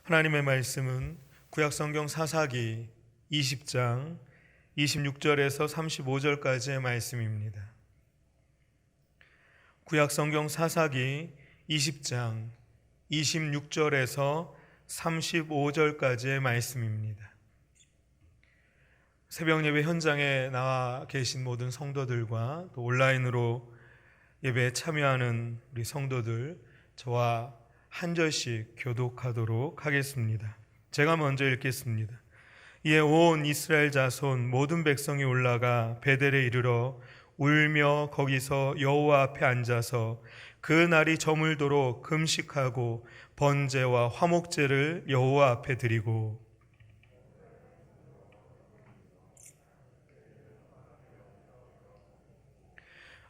하나님의 말씀은 구약성경 사사기 20장 26절에서 35절까지의 말씀입니다. 구약성경 사사기 20장 26절에서 35절까지의 말씀입니다. 새벽 예배 현장에 나와 계신 모든 성도들과 또 온라인으로 예배에 참여하는 우리 성도들, 저와 한 절씩 교독하도록 하겠습니다. 제가 먼저 읽겠습니다. 이에 온 이스라엘 자손 모든 백성이 올라가 베델에 이르러 울며 거기서 여호와 앞에 앉아서 그 날이 저물도록 금식하고 번제와 화목제를 여호와 앞에 드리고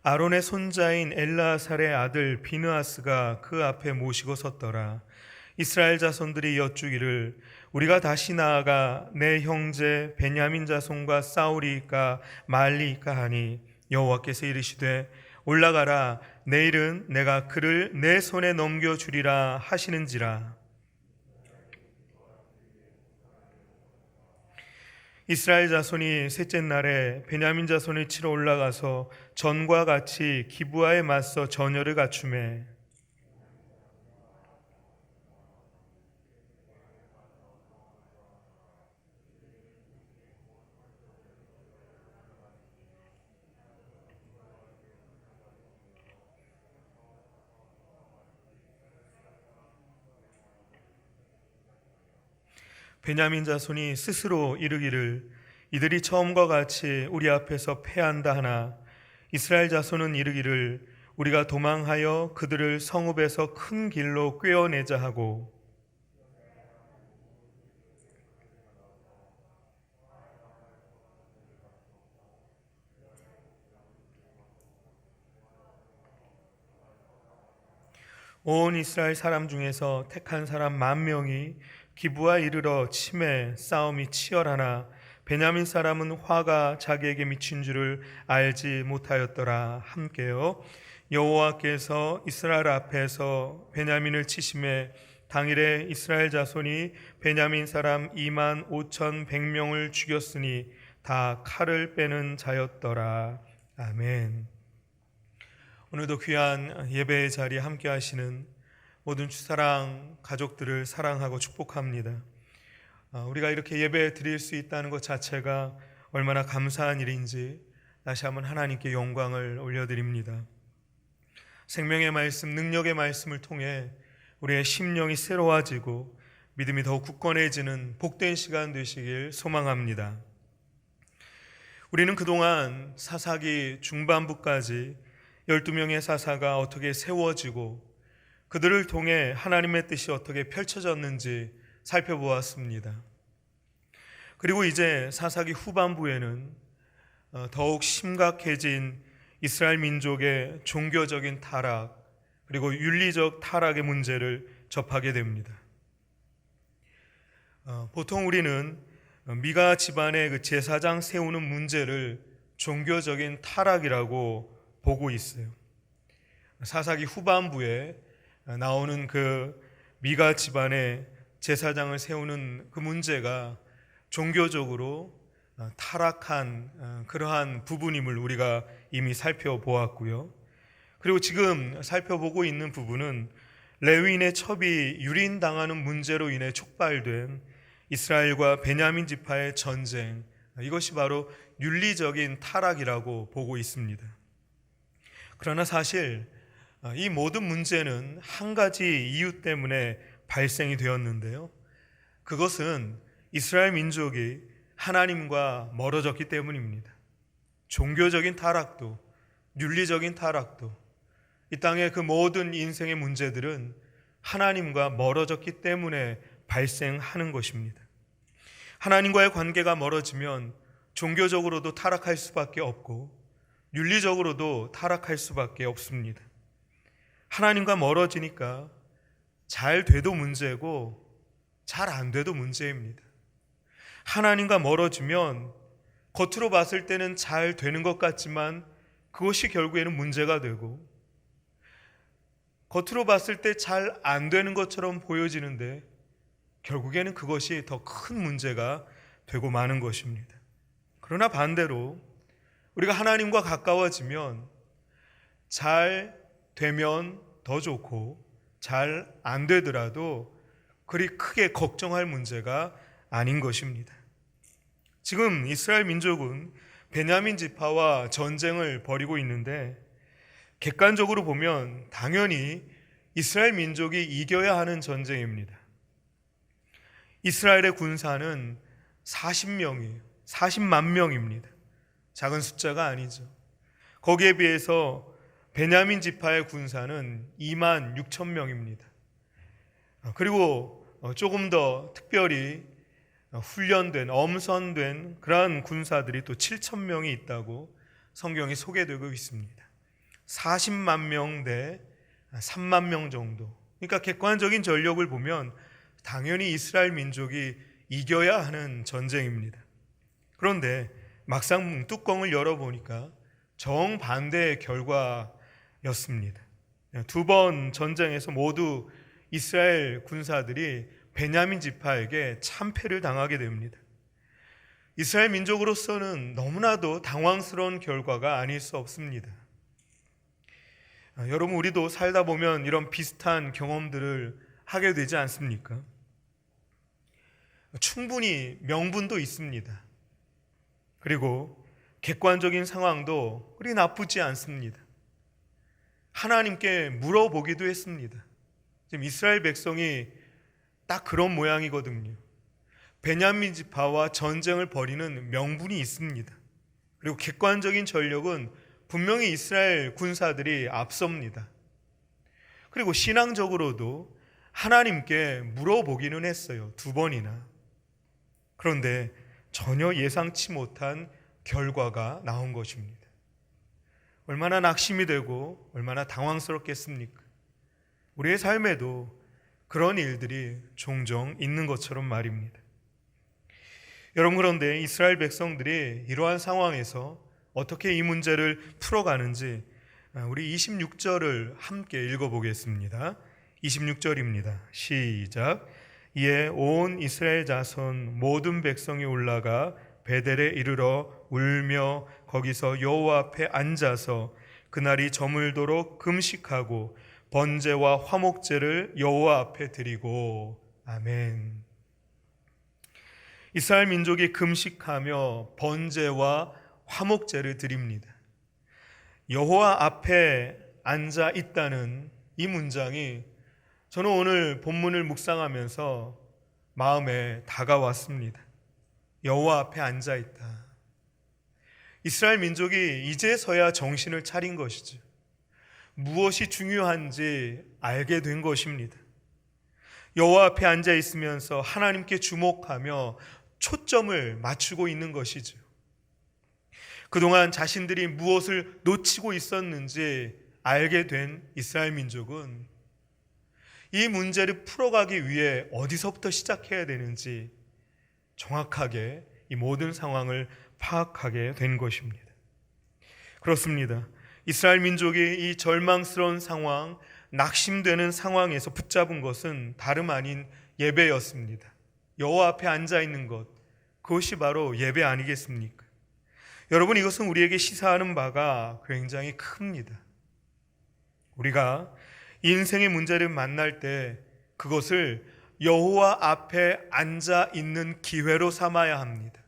아론의 손자인 엘라살의 아들 비느하스가 그 앞에 모시고 섰더라. 이스라엘 자손들이 여쭈기를 우리가 다시 나아가 내 형제 베냐민 자손과 싸우리이까 말리이까 하니 여호와께서 이르시되 올라가라, 내일은 내가 그를 내 손에 넘겨주리라 하시는지라. 이스라엘 자손이 셋째 날에 베냐민 자손을 치러 올라가서 전과 같이 기브아에 맞서 전열을 갖추매 베냐민 자손이 스스로 이르기를 이들이 처음과 같이 우리 앞에서 패한다 하나 이스라엘 자손은 이르기를 우리가 도망하여 그들을 성읍에서 큰 길로 꿰어내자 하고 온 이스라엘 사람 중에서 택한 사람 10,000명이 기브아 이르러 치매 싸움이 치열하나 베냐민 사람은 화가 자기에게 미친 줄을 알지 못하였더라. 함께요. 여호와께서 이스라엘 앞에서 베냐민을 치심에 당일에 이스라엘 자손이 베냐민 사람 25,100명을 죽였으니 다 칼을 빼는 자였더라. 아멘. 오늘도 귀한 예배의 자리에 함께 하시는 모든 주사랑 가족들을 사랑하고 축복합니다. 우리가 이렇게 예배 드릴 수 있다는 것 자체가 얼마나 감사한 일인지 다시 한번 하나님께 영광을 올려드립니다. 생명의 말씀, 능력의 말씀을 통해 우리의 심령이 새로워지고 믿음이 더욱 굳건해지는 복된 시간 되시길 소망합니다. 우리는 그동안 사사기 중반부까지 12명의 사사가 어떻게 세워지고 그들을 통해 하나님의 뜻이 어떻게 펼쳐졌는지 살펴보았습니다. 그리고 이제 사사기 후반부에는 더욱 심각해진 이스라엘 민족의 종교적인 타락 그리고 윤리적 타락의 문제를 접하게 됩니다. 보통 우리는 미가 집안의 그 제사장 세우는 문제를 종교적인 타락이라고 보고 있어요. 사사기 후반부에 나오는 그 미가 집안의 제사장을 세우는 그 문제가 종교적으로 타락한 그러한 부분임을 우리가 이미 살펴보았고요. 그리고 지금 살펴보고 있는 부분은 레위인의 첩이 유린당하는 문제로 인해 촉발된 이스라엘과 베냐민 지파의 전쟁, 이것이 바로 윤리적인 타락이라고 보고 있습니다. 그러나 사실 이 모든 문제는 한 가지 이유 때문에 발생이 되었는데요. 그것은 이스라엘 민족이 하나님과 멀어졌기 때문입니다. 종교적인 타락도, 윤리적인 타락도, 이 땅의 그 모든 인생의 문제들은 하나님과 멀어졌기 때문에 발생하는 것입니다. 하나님과의 관계가 멀어지면 종교적으로도 타락할 수밖에 없고 윤리적으로도 타락할 수밖에 없습니다. 하나님과 멀어지니까 잘 돼도 문제고 잘 안 돼도 문제입니다. 하나님과 멀어지면 겉으로 봤을 때는 잘 되는 것 같지만 그것이 결국에는 문제가 되고 겉으로 봤을 때 잘 안 되는 것처럼 보여지는데 결국에는 그것이 더 큰 문제가 되고 마는 것입니다. 그러나 반대로 우리가 하나님과 가까워지면 잘 되면 더 좋고 잘 안 되더라도 그리 크게 걱정할 문제가 아닌 것입니다. 지금 이스라엘 민족은 베냐민 지파와 전쟁을 벌이고 있는데 객관적으로 보면 당연히 이스라엘 민족이 이겨야 하는 전쟁입니다. 이스라엘의 군사는 40명이에요. 40만 명입니다. 작은 숫자가 아니죠. 거기에 비해서 베냐민 지파의 군사는 2만 6천 명입니다. 그리고 조금 더 특별히 훈련된, 엄선된 그러한 군사들이 또 7천 명이 있다고 성경이 소개되고 있습니다. 40만 명 대 3만 명 정도. 그러니까 객관적인 전력을 보면 당연히 이스라엘 민족이 이겨야 하는 전쟁입니다. 그런데 막상 뚜껑을 열어보니까 정반대의 결과였습니다. 두 번 전쟁에서 모두 이스라엘 군사들이 베냐민 지파에게 참패를 당하게 됩니다. 이스라엘 민족으로서는 너무나도 당황스러운 결과가 아닐 수 없습니다. 여러분, 우리도 살다 보면 이런 비슷한 경험들을 하게 되지 않습니까? 충분히 명분도 있습니다. 그리고 객관적인 상황도 그리 나쁘지 않습니다. 하나님께 물어보기도 했습니다. 지금 이스라엘 백성이 딱 그런 모양이거든요. 베냐민 지파와 전쟁을 벌이는 명분이 있습니다. 그리고 객관적인 전력은 분명히 이스라엘 군사들이 앞섭니다. 그리고 신앙적으로도 하나님께 물어보기는 했어요. 2번이나. 그런데 전혀 예상치 못한 결과가 나온 것입니다. 얼마나 낙심이 되고 얼마나 당황스럽겠습니까? 우리의 삶에도 그런 일들이 종종 있는 것처럼 말입니다. 여러분, 그런데 이스라엘 백성들이 이러한 상황에서 어떻게 이 문제를 풀어가는지 우리 26절을 함께 읽어보겠습니다. 26절입니다. 시작. 이에 온 이스라엘 자손 모든 백성이 올라가 베델에 이르러 울며 거기서 여호와 앞에 앉아서 그날이 저물도록 금식하고 번제와 화목제를 여호와 앞에 드리고. 아멘. 이스라엘 민족이 금식하며 번제와 화목제를 드립니다. 여호와 앞에 앉아 있다는 이 문장이 저는 오늘 본문을 묵상하면서 마음에 다가왔습니다. 여호와 앞에 앉아 있다. 이스라엘 민족이 이제서야 정신을 차린 것이죠. 무엇이 중요한지 알게 된 것입니다. 여호와 앞에 앉아 있으면서 하나님께 주목하며 초점을 맞추고 있는 것이죠. 그동안 자신들이 무엇을 놓치고 있었는지 알게 된 이스라엘 민족은 이 문제를 풀어가기 위해 어디서부터 시작해야 되는지 정확하게 이 모든 상황을 파악하게 된 것입니다. 그렇습니다. 이스라엘 민족이 이 절망스러운 상황, 낙심되는 상황에서 붙잡은 것은 다름 아닌 예배였습니다. 여호와 앞에 앉아 있는 것, 그것이 바로 예배 아니겠습니까? 여러분, 이것은 우리에게 시사하는 바가 굉장히 큽니다. 우리가 인생의 문제를 만날 때 그것을 여호와 앞에 앉아 있는 기회로 삼아야 합니다.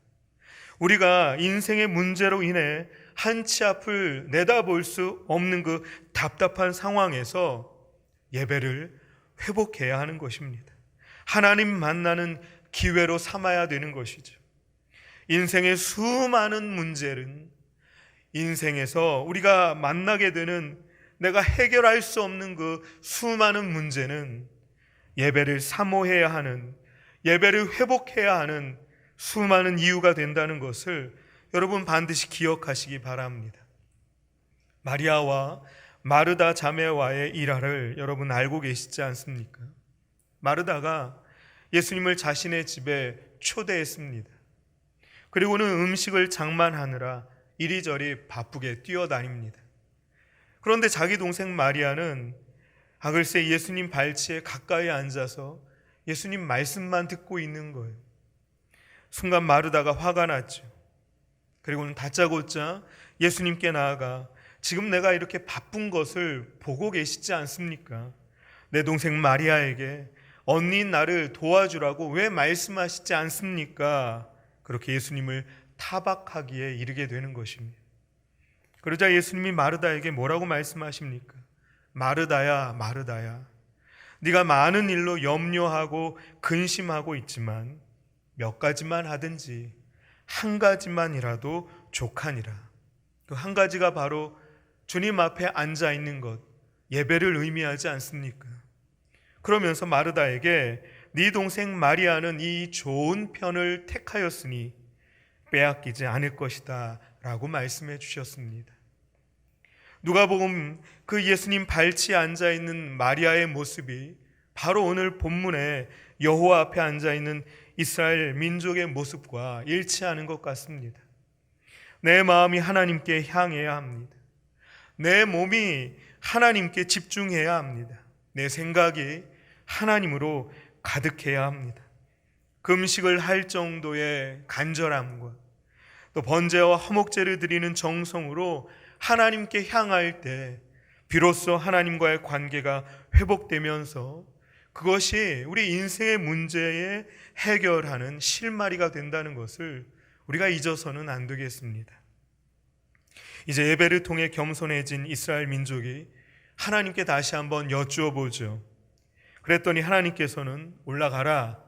우리가 인생의 문제로 인해 한치 앞을 내다볼 수 없는 그 답답한 상황에서 예배를 회복해야 하는 것입니다. 하나님 만나는 기회로 삼아야 되는 것이죠. 인생의 수많은 문제는 인생에서 우리가 만나게 되는 내가 해결할 수 없는 그 수많은 문제는 예배를 사모해야 하는, 예배를 회복해야 하는 수많은 이유가 된다는 것을 여러분 반드시 기억하시기 바랍니다. 마리아와 마르다 자매와의 일화를 여러분 알고 계시지 않습니까? 마르다가 예수님을 자신의 집에 초대했습니다. 그리고는 음식을 장만하느라 이리저리 바쁘게 뛰어다닙니다. 그런데 자기 동생 마리아는 글쎄 예수님 발치에 가까이 앉아서 예수님 말씀만 듣고 있는 거예요. 순간 마르다가 화가 났죠. 그리고는 다짜고짜 예수님께 나아가 지금 내가 이렇게 바쁜 것을 보고 계시지 않습니까? 내 동생 마리아에게 언니인 나를 도와주라고 왜 말씀하시지 않습니까? 그렇게 예수님을 타박하기에 이르게 되는 것입니다. 그러자 예수님이 마르다에게 뭐라고 말씀하십니까? 마르다야, 마르다야, 네가 많은 일로 염려하고 근심하고 있지만 몇 가지만 하든지 한 가지만이라도 족하니라. 그 한 가지가 바로 주님 앞에 앉아 있는 것, 예배를 의미하지 않습니까? 그러면서 마르다에게 네 동생 마리아는 이 좋은 편을 택하였으니 빼앗기지 않을 것이다 라고 말씀해 주셨습니다. 누가복음 그 예수님 발치에 앉아있는 마리아의 모습이 바로 오늘 본문에 여호와 앞에 앉아있는 이스라엘 민족의 모습과 일치하는 것 같습니다. 내 마음이 하나님께 향해야 합니다. 내 몸이 하나님께 집중해야 합니다. 내 생각이 하나님으로 가득해야 합니다. 금식을 할 정도의 간절함과 또 번제와 화목제를 드리는 정성으로 하나님께 향할 때 비로소 하나님과의 관계가 회복되면서 그것이 우리 인생의 문제에 해결하는 실마리가 된다는 것을 우리가 잊어서는 안 되겠습니다. 이제 예배를 통해 겸손해진 이스라엘 민족이 하나님께 다시 한번 여쭈어 보죠. 그랬더니 하나님께서는 올라가라,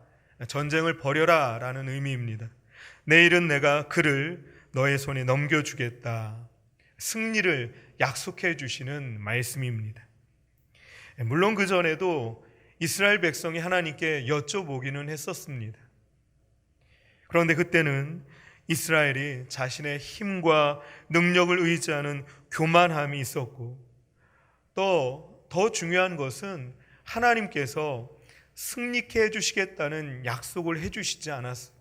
전쟁을 벌여라 라는 의미입니다. 내일은 내가 그를 너의 손에 넘겨주겠다. 승리를 약속해 주시는 말씀입니다. 물론 그 전에도 이스라엘 백성이 하나님께 여쭤보기는 했었습니다. 그런데 그때는 이스라엘이 자신의 힘과 능력을 의지하는 교만함이 있었고 또 더 중요한 것은 하나님께서 승리케 해주시겠다는 약속을 해주시지 않았어요.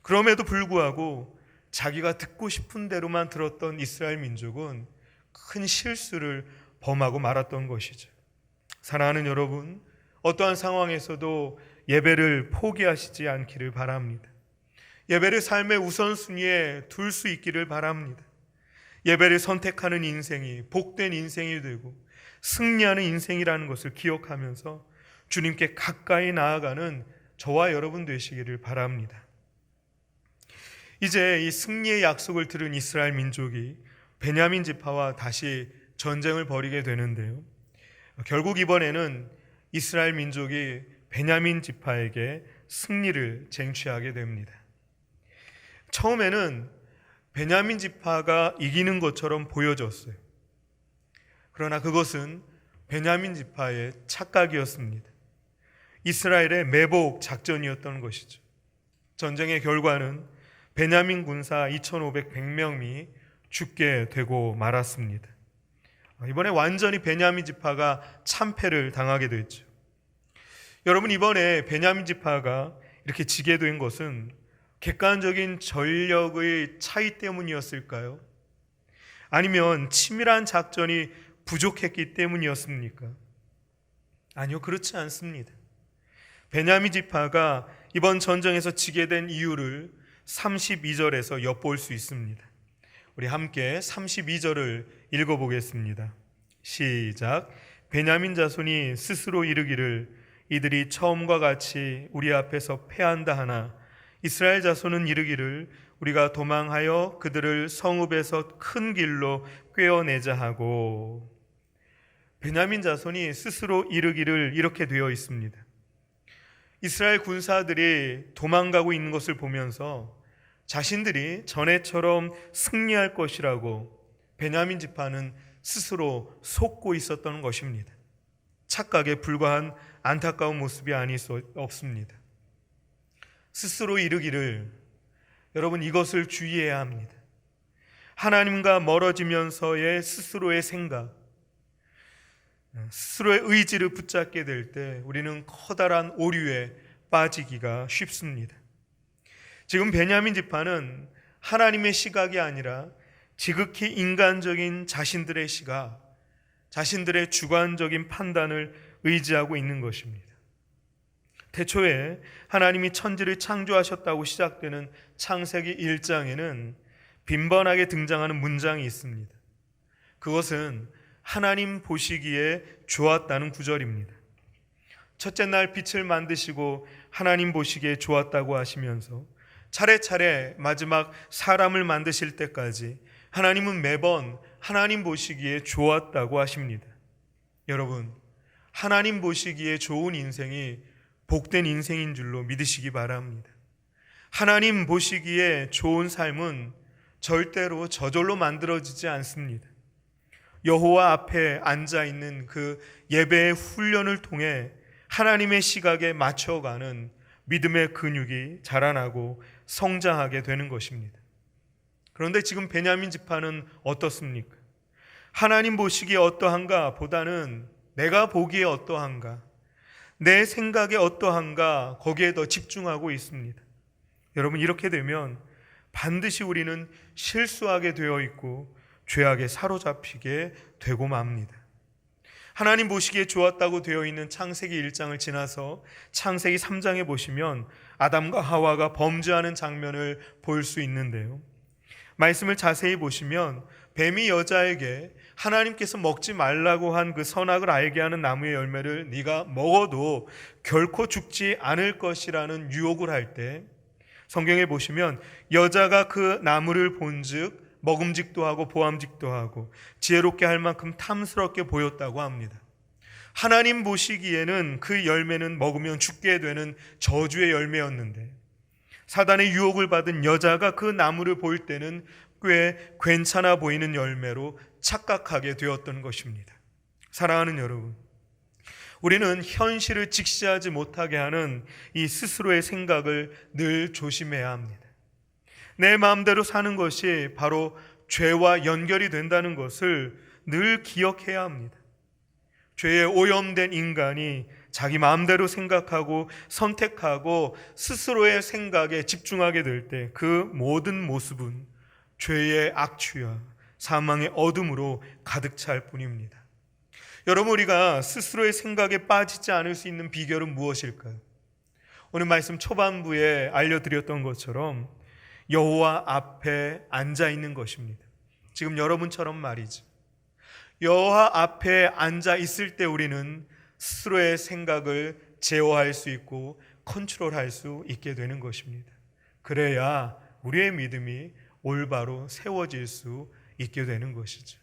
그럼에도 불구하고 자기가 듣고 싶은 대로만 들었던 이스라엘 민족은 큰 실수를 범하고 말았던 것이죠. 사랑하는 여러분, 어떠한 상황에서도 예배를 포기하시지 않기를 바랍니다. 예배를 삶의 우선순위에 둘 수 있기를 바랍니다. 예배를 선택하는 인생이 복된 인생이 되고 승리하는 인생이라는 것을 기억하면서 주님께 가까이 나아가는 저와 여러분 되시기를 바랍니다. 이제 이 승리의 약속을 들은 이스라엘 민족이 베냐민 지파와 다시 전쟁을 벌이게 되는데요. 결국 이번에는 이스라엘 민족이 베냐민 지파에게 승리를 쟁취하게 됩니다. 처음에는 베냐민 지파가 이기는 것처럼 보여졌어요. 그러나 그것은 베냐민 지파의 착각이었습니다. 이스라엘의 매복 작전이었던 것이죠. 전쟁의 결과는 베냐민 군사 2,500명이 죽게 되고 말았습니다. 이번에 완전히 베냐민 지파가 참패를 당하게 됐죠. 여러분, 이번에 베냐민 지파가 이렇게 지게 된 것은 객관적인 전력의 차이 때문이었을까요? 아니면 치밀한 작전이 부족했기 때문이었습니까? 아니요, 그렇지 않습니다. 베냐민 지파가 이번 전쟁에서 지게 된 이유를 32절에서 엿볼 수 있습니다. 우리 함께 32절을 읽어보겠습니다. 시작. 베냐민 자손이 스스로 이르기를 이들이 처음과 같이 우리 앞에서 패한다 하나 이스라엘 자손은 이르기를 우리가 도망하여 그들을 성읍에서 큰 길로 꿰어내자 하고. 베냐민 자손이 스스로 이르기를 이렇게 되어 있습니다. 이스라엘 군사들이 도망가고 있는 것을 보면서 자신들이 전에처럼 승리할 것이라고 베냐민 지파는 스스로 속고 있었던 것입니다. 착각에 불과한 안타까운 모습이 아닐 수 없습니다. 스스로 이르기를, 여러분 이것을 주의해야 합니다. 하나님과 멀어지면서의 스스로의 생각, 스스로의 의지를 붙잡게 될 때 우리는 커다란 오류에 빠지기가 쉽습니다. 지금 베냐민 지파는 하나님의 시각이 아니라 지극히 인간적인 자신들의 시각, 자신들의 주관적인 판단을 의지하고 있는 것입니다. 태초에 하나님이 천지를 창조하셨다고 시작되는 창세기 1장에는 빈번하게 등장하는 문장이 있습니다. 그것은 하나님 보시기에 좋았다는 구절입니다. 첫째 날 빛을 만드시고 하나님 보시기에 좋았다고 하시면서 차례차례 마지막 사람을 만드실 때까지 하나님은 매번 하나님 보시기에 좋았다고 하십니다. 여러분, 하나님 보시기에 좋은 인생이 복된 인생인 줄로 믿으시기 바랍니다. 하나님 보시기에 좋은 삶은 절대로 저절로 만들어지지 않습니다. 여호와 앞에 앉아있는 그 예배의 훈련을 통해 하나님의 시각에 맞춰가는 믿음의 근육이 자라나고 성장하게 되는 것입니다. 그런데 지금 베냐민 지파는 어떻습니까? 하나님 보시기에 어떠한가 보다는 내가 보기에 어떠한가, 내 생각에 어떠한가, 거기에 더 집중하고 있습니다. 여러분, 이렇게 되면 반드시 우리는 실수하게 되어 있고 죄악에 사로잡히게 되고 맙니다. 하나님 보시기에 좋았다고 되어 있는 창세기 1장을 지나서 창세기 3장에 보시면 아담과 하와가 범죄하는 장면을 볼 수 있는데요, 말씀을 자세히 보시면 뱀이 여자에게 하나님께서 먹지 말라고 한 그 선악을 알게 하는 나무의 열매를 네가 먹어도 결코 죽지 않을 것이라는 유혹을 할 때, 성경에 보시면 여자가 그 나무를 본즉 먹음직도 하고 보암직도 하고 지혜롭게 할 만큼 탐스럽게 보였다고 합니다. 하나님 보시기에는 그 열매는 먹으면 죽게 되는 저주의 열매였는데, 사단의 유혹을 받은 여자가 그 나무를 볼 때는 꽤 괜찮아 보이는 열매로 착각하게 되었던 것입니다. 사랑하는 여러분, 우리는 현실을 직시하지 못하게 하는 이 스스로의 생각을 늘 조심해야 합니다. 내 마음대로 사는 것이 바로 죄와 연결이 된다는 것을 늘 기억해야 합니다. 죄에 오염된 인간이 자기 마음대로 생각하고 선택하고 스스로의 생각에 집중하게 될 때 그 모든 모습은 죄의 악취와 사망의 어둠으로 가득 찰 뿐입니다. 여러분, 우리가 스스로의 생각에 빠지지 않을 수 있는 비결은 무엇일까요? 오늘 말씀 초반부에 알려드렸던 것처럼 여호와 앞에 앉아 있는 것입니다. 지금 여러분처럼 말이죠. 여호와 앞에 앉아 있을 때 우리는 스스로의 생각을 제어할 수 있고 컨트롤할 수 있게 되는 것입니다. 그래야 우리의 믿음이 올바로 세워질 수 있게 되는 것이죠.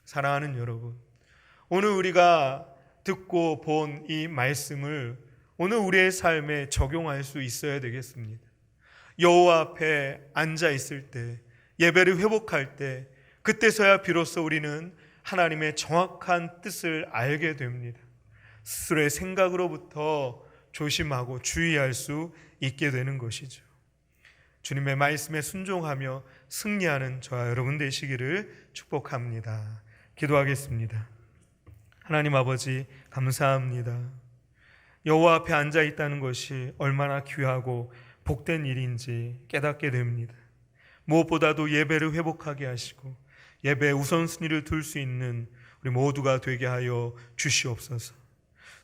사랑하는 여러분, 오늘 우리가 듣고 본 이 말씀을 오늘 우리의 삶에 적용할 수 있어야 되겠습니다. 여호와 앞에 앉아 있을 때, 예배를 회복할 때, 그때서야 비로소 우리는 하나님의 정확한 뜻을 알게 됩니다. 스스로의 생각으로부터 조심하고 주의할 수 있게 되는 것이죠. 주님의 말씀에 순종하며 승리하는 저와 여러분 되시기를 축복합니다. 기도하겠습니다. 하나님 아버지, 감사합니다. 여호와 앞에 앉아 있다는 것이 얼마나 귀하고 복된 일인지 깨닫게 됩니다. 무엇보다도 예배를 회복하게 하시고 예배의 우선순위를 둘 수 있는 우리 모두가 되게 하여 주시옵소서.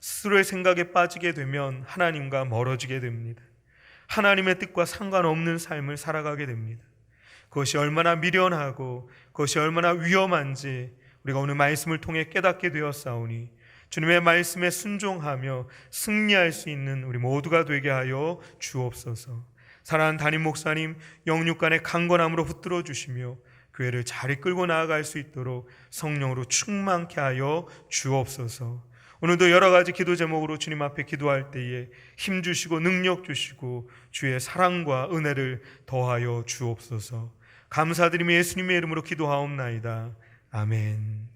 스스로의 생각에 빠지게 되면 하나님과 멀어지게 됩니다. 하나님의 뜻과 상관없는 삶을 살아가게 됩니다. 그것이 얼마나 미련하고 그것이 얼마나 위험한지 우리가 오늘 말씀을 통해 깨닫게 되었사오니 주님의 말씀에 순종하며 승리할 수 있는 우리 모두가 되게 하여 주옵소서. 사랑하는 담임 목사님, 영육간의 강건함으로 붙들어 주시며 교회를 잘 이끌고 나아갈 수 있도록 성령으로 충만케 하여 주옵소서. 오늘도 여러 가지 기도 제목으로 주님 앞에 기도할 때에 힘 주시고 능력 주시고 주의 사랑과 은혜를 더하여 주옵소서. 감사드리며 예수님의 이름으로 기도하옵나이다. 아멘.